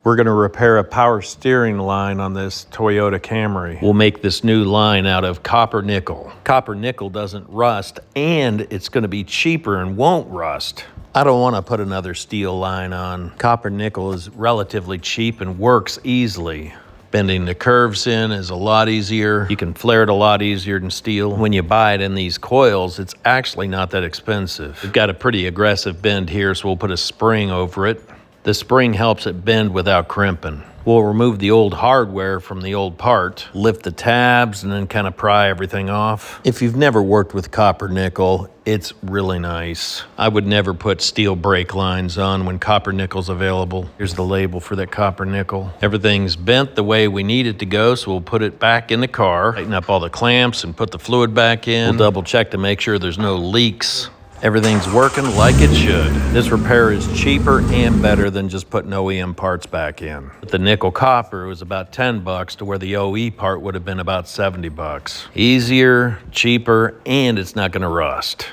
We're going to repair a power steering line on this Toyota Camry. We'll make this new line out of copper nickel. Copper nickel doesn't rust, and it's going to be cheaper and won't rust. I don't want to put another steel line on. Copper nickel is relatively cheap and works easily. Bending the curves in is a lot easier. You can flare it a lot easier than steel. When you buy it in these coils, it's actually not that expensive. We've got a pretty aggressive bend here, so we'll put a spring over it. The spring helps it bend without crimping. We'll remove the old hardware from the old part, lift the tabs, and then kind of pry everything off. If you've never worked with copper nickel, it's really nice. I would never put steel brake lines on when copper nickel's available. Here's the label for that copper nickel. Everything's bent the way we need it to go, so we'll put it back in the car, tighten up all the clamps and put the fluid back in. We'll double check to make sure there's no leaks. Everything's working like it should. This repair is cheaper and better than just putting OEM parts back in. With the nickel copper, it was about $10 to where the OE part would have been about $70. Easier, cheaper, and it's not gonna rust.